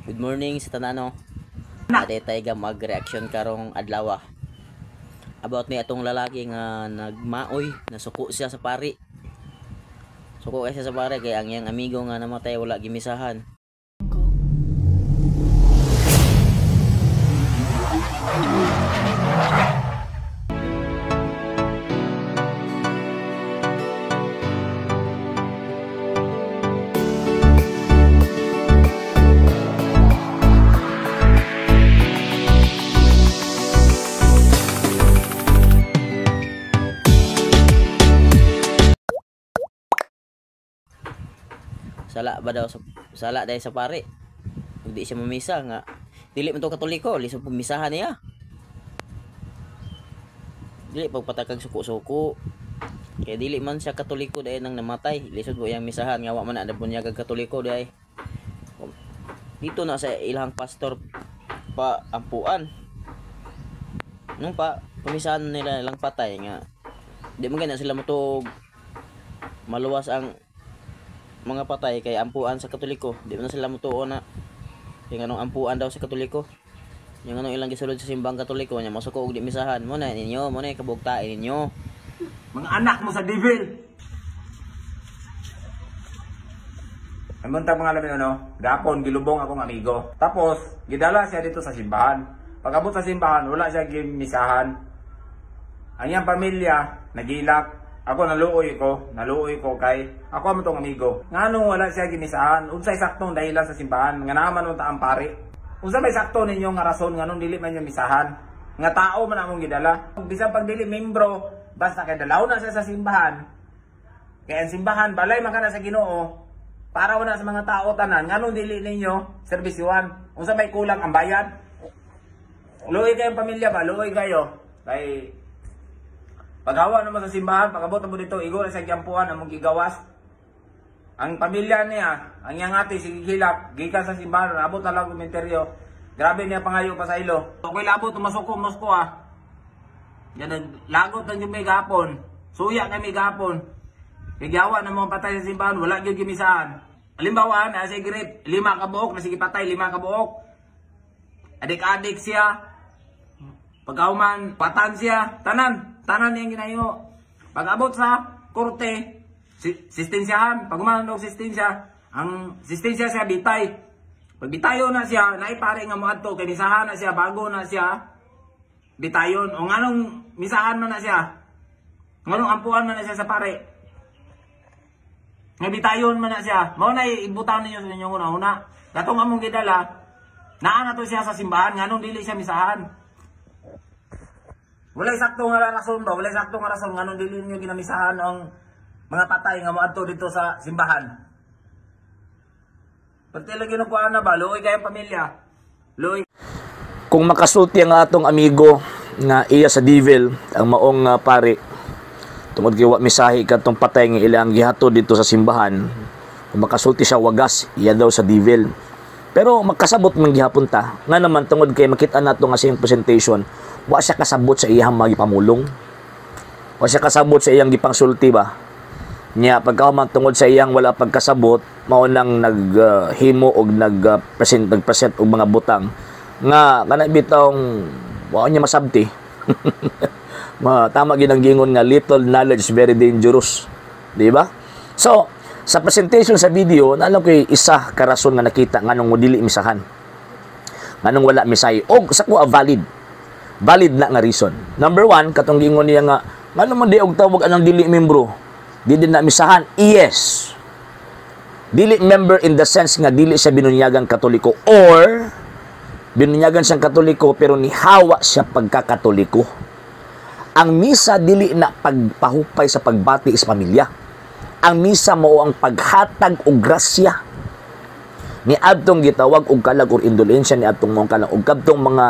Good morning sa tanano. Ade tay ga mag-reaction karong adlaw. About ni atong lalaki nga nagmaoy, nasuko siya sa pari. Suko siya sa pari kay ang iyang amigo nga namatay wala gimisahan. Sala ba daw sala dahil sa pare. Hindi siya mamisa nga. Dili man to Katoliko, lisod pumisahan niya. Dili pagpatakag suko-suko. Kaya dili man siya Katoliko dahil nang namatay, lisod mo yang misahan nga wa man na bunya kag Katoliko dahil. Dito na sa ilang pastor pa ampuan. Nung pa pumisahan nila ilang patay nga. Di man gana sila mo maluwas ang mga patay kay ampuan sa Katoliko. Di na sila mutuo na yung anong ampuan daw sa Katoliko. Yung anong ilang gisulod sa simbang Katoliko nya masuko og di misahan mo na ninyo, mo na kabugtaen ninyo. Mga anak mo sa devil. Amon ta mga lamin gapon gilubong akong amigo. Tapos gidala siya dito sa simbahan. Pag-abot sa simbahan wala siya gimisahan. Ang iyang pamilya nagilak. Ako naluoy ko kay ako man tong amigo. Nganong wala siya gimisahan? Unsay saktong dahilan sa simbahan nga naman unta ang pari? Unsa may sakto ninyo nga rason nganong dili man niyo misahan? Nga tao man among gidala. Bisan pag dili membro, basta kay dalaw na siya sa simbahan. Kaya ang simbahan balay man kana sa Ginoo para wala sa mga tao tanan. Nganong dili ninyo serbisyuhan? Unsa may kulang ang bayad? Luoy kayong pamilya ba? Luoy kayo. Kay paghawa naman sa simbahan, pag-abot mo dito, igo na sa gyampuan, among gigawas. Ang pamilya niya, ang iyang ate, sige hilap, gikan sa simbahan, abot na lang komentaryo. Grabe niya pangayo pa sa ilo. Okay, labot, masuko Yan, lagot ng yung may gapon. Suya na may gapon. Kagawa ng mga patay sa simbahan, wala yung gimisaan. Halimbawa, na si grip, 5 kabuok, na sige patay, 5 kabuok. Adik-adik siya. Pagkauman, patan siya, tanan niyang ginayo. Pag-abot sa korte, sistensyahan, pag umanong sistensya, ang sistensya siya bitay. Pag bitayo na siya, naipare nga mo adto kay misahan na siya bago na siya bitayon. O nganong misahan man na siya? Nganong ampuan man na siya sa pare? Nga bitayon man na siya. Mao na ibutan ninyo sa inyong una-una. Katong among gidala, naa na to siya sa simbahan, nganong dili siya misahan? Walay sakto nga rason ba? Walay sakto nga rason nganong dili niyo ginamisahan ang mga patay nga moadto dito sa simbahan. Pati lagi nung kuana ba? Luoy kayong pamilya. Luoy. Kung makasulti ang atong amigo nga iya sa devil, ang maong pare, tungod kay wa misahi katong patay nga ilang gihatod dito sa simbahan, kung makasulti siya wagas, iya daw sa devil. Pero magkasabot man gihapon ta. Nga naman tungod kay makita nato nga siyang presentation, wa siya kasabot sa iyang magipamulong. Wa siya kasabot sa iyang gipangsulti ba. Nya pagkahuman tungod sa iyang wala pagkasabot, mao nang naghimo og nagpresent og mga butang nga kana bitong wa niya masabti. Tama gid ang gingon nga little knowledge very dangerous, di ba? So sa presentation sa video, naalam ko isa ka rason nga nakita nganong mo dili misahan. Nganong wala misay og sa ko valid. Valid na nga reason. Number 1, katong gingon niya nga nganong man di og tawag anang dili membro. Dili na misahan. Yes. Dili member in the sense nga dili siya binunyagang Katoliko or binunyagan siyang Katoliko pero nihawa siya pagka-Katoliko. Ang misa dili na pagpahupay sa pagbati sa pamilya. Ang misa mao ang paghatag og grasya. Ni adtong gitawag og kalag or indulensya ni adtong mga kalag og kadtong mga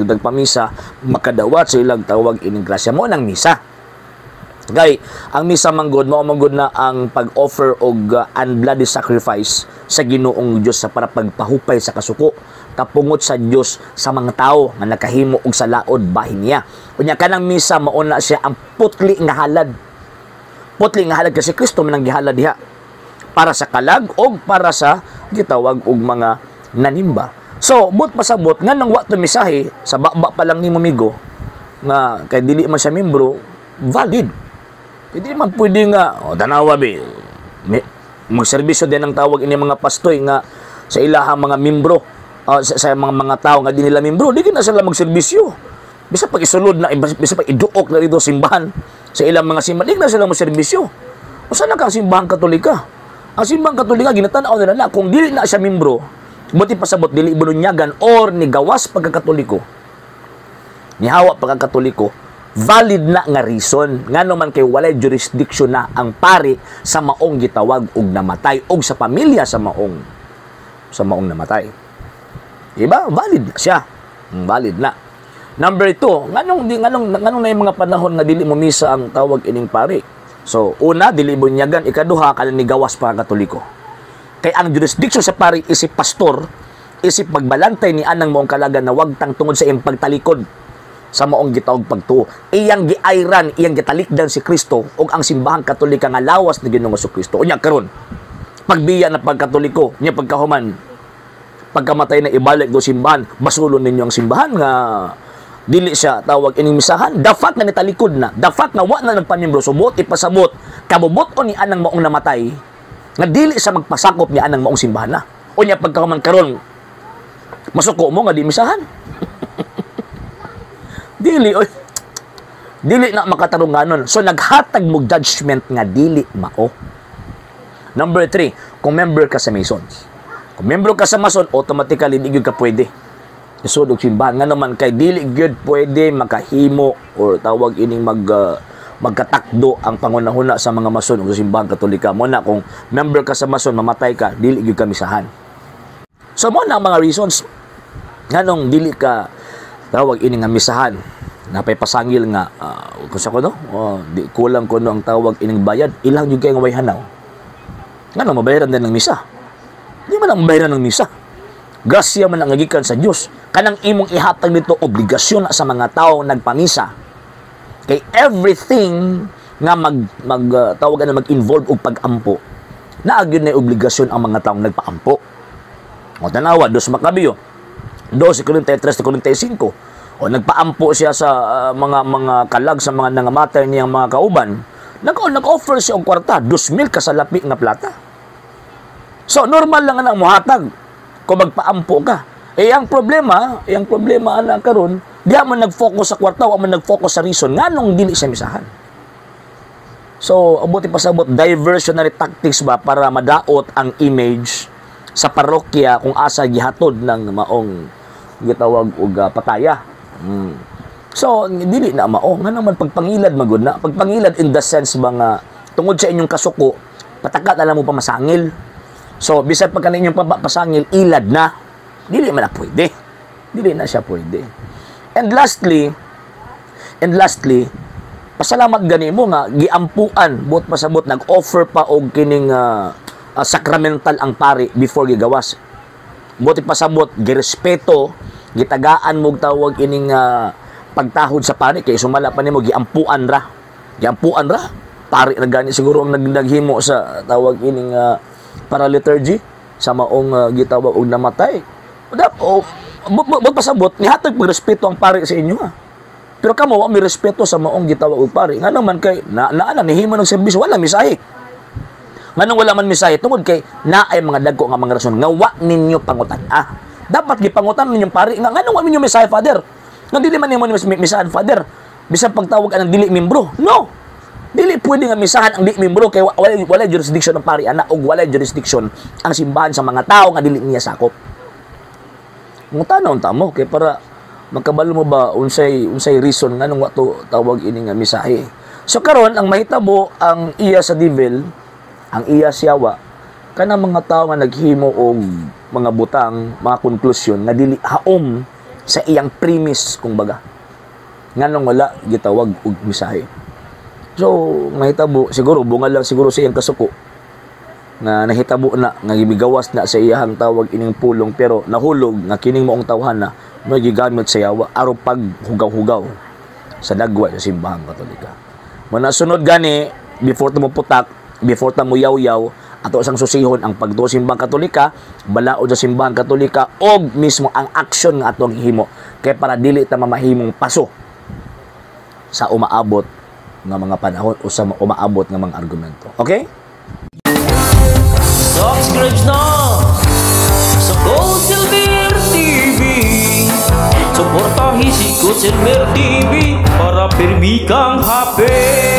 nagpamisa makadawat sa ilang tawag ining grasya mo nang misa. Gay, ang misa manggod mao manggod na ang pag-offer og unbloody sacrifice sa Ginoong Dios sa para pagpahupay sa kasuko kapungot sa Dios sa mga tao nga nakahimo og salaod bahin niya. Unya kanang misa mao na siya ang putli nga halad. Putli nga halad kasi Kristo man ang gihalad diha para sa kalag o para sa gitawag og mga nanimba. So, but pasabot nga nang wa to misahe sa baba pa lang ni Mamigo nga kay dili man siya membro, valid. Hindi man pwede nga tanawa be. Magserbisyo din ang tawag ini mga pastoy nga sa ilahang mga membro, sa mga tao nga di nila membro, di na sila magserbisyo. Bisa pag isulod na, bisa pag iduok na dito simbahan sa ilang mga simbahan, di na sila magserbisyo. O saan na kang simbahan Katolika? Ang simbahan Katolika, ginatanaw nila na kung dili na siya membro, buti pasabot, dili ibununyagan or ni gawas pagkakatoliko, ni hawa pagkakatoliko, valid na nga reason nga naman kay walay jurisdiction na ang pari sa maong gitawag og namatay og sa pamilya sa maong namatay. Diba? Valid na siya. Valid na. Number 2, nganong na yung mga panahon nga dili mo misa ang tawag ining pari. So, una, dili bunyagan, ikaduha, kanang ni gawas pagkakatoliko. Kay ang jurisdiction sa pari isip pastor, isip pagbalantay ni anang maong kalaga na wag tang tungod sa iyang pagtalikod sa maong gitawag pagtuo. Iyang giayran, iyang gitalikdan si Kristo ug ang simbahang Katolika nga lawas ni Ginoong Jesucristo. Unya karon, pagbiya na pagkatoliko, nya pagkahuman, pagkamatay na ibalik do simbahan, basulon ninyo ang simbahan nga dili siya tawag ining misahan. The fact na nitalikod na, the fact na wa na nagpamimbro, subot ipasabot, kabubot o ni anang maong namatay, nga dili siya magpasakop ni anang maong simbahan na. Unya pagkahuman karon, masuko mo nga di misahan. Dili na makatarunganon. So naghatag mo judgment nga dili mao. Number 3, kung member ka sa Masons. Kung member ka sa Mason, automatically di gyud ka pwede isud og simbahan nga naman kay dili gyud pwede makahimo or tawag ining magkatakdo ang pangunahuna sa mga Mason o sa simbahan Katolika. Mo na kung member ka sa Mason, mamatay ka, dili gyud ka misahan. So mo na ang mga reasons nganong dili ka tawag ini nga misahan. Napay pasangil nga kung sa kuno di kulang kuno ang tawag ining bayad, ilang jud kay nga way hanaw. Ngano mabayaran din ng misa? Di man ang mabayaran ng misa. Grasya man ang gikan sa Dios. Kanang imong ihatag dito obligasyon na sa mga tao nagpamisa. Kay everything nga tawag na mag-involve og pag-ampo, naagyon na obligasyon ang mga taong nagpaampo. O tanawa, 2 Makabeo 2:43-45. O nagpaampo siya sa mga kalag sa mga nangamatay niyang mga kauban. Nag-offer siya og kwarta, 2,000 kasalapi nga plata. So normal lang ang muhatag kung magpaampo ka. Ang problema ana karon, di man nag-focus sa kwarta, o man nag-focus sa reason nganong dili siya misahan. So abuti pasabot diversionary tactics ba para madaot ang image sa parokya kung asa gihatod ng maong gitawag og pataya. So dili na mao nga naman pagpangilad magud na. Pagpangilad in the sense mga tungod sa inyong kasuko, patakat na lang mo pa masangil. So bisan pag kaninyong pasangil, ilad na. Dili man na pwede. Dili na siya pwede. And lastly, pasalamat gani mo nga giampuan buot pasabot nag-offer pa og kining sacramental ang pari before gigawas. Buti pasabot girespeto, gitagaan mo tawag ining pagtahod sa pari kay sumala pa nimo giampuan ra pari na gani siguro ang naghimo sa tawag ining para liturgy sa maong gitawag og namatay. Pasabot nihatag pagrespeto ang pari sa inyo pero kamo wa mi respeto sa maong gitawag og pari nga naman kay naana nihimo ng serbisyo wala misahe. Nganong wala man misahe tungod kay naay mga dagko nga mga rason nga wa ninyo pangutan. Dapat gipangutan ninyong pari nga nganong wa ninyo misahe father. Nga dili man nimo misahan father. Bisan pagtawag ang dili membro. No. Dili pwede nga misahan ang dili membro kay wala jurisdiction ng pari ana ug wala jurisdiction ang simbahan sa mga tao nga dili niya sakop. Mutanaw ta mo kay para makabalo mo ba unsay reason nganong wa to tawag ini nga misahe. So karon ang mahitabo ang iya sa devil, ang iya siyawa kana mga tao nga naghimo og mga butang, mga konklusyon nga dili haom sa iyang premise kumbaga. Nganong wala gitawag og misahe. So mahitabo siguro bungal lang siguro sa iyang kasuko na nahitabo na nga gimigawas na sa iyang tawag ining pulong pero nahulog nga kining moong tawhana may gigamit sa yawa aron pag hugaw-hugaw sa dagwa sa simbahang Katolika. Muna sunod gani before ta mo putak, before ta mo yaw-yaw, ato sang susihon ang pagtuo sa simbang katolika, balaod sa simbang katolika og mismo ang aksyon nga atong ihimo kay para dili ta mamahimong paso sa umaabot nga mga panahon o sa umaabot nga mga argumento. Okay? Subscribe na sa Coach Silver TV. Suportahi si Coach Silver TV para pirmi kang happy.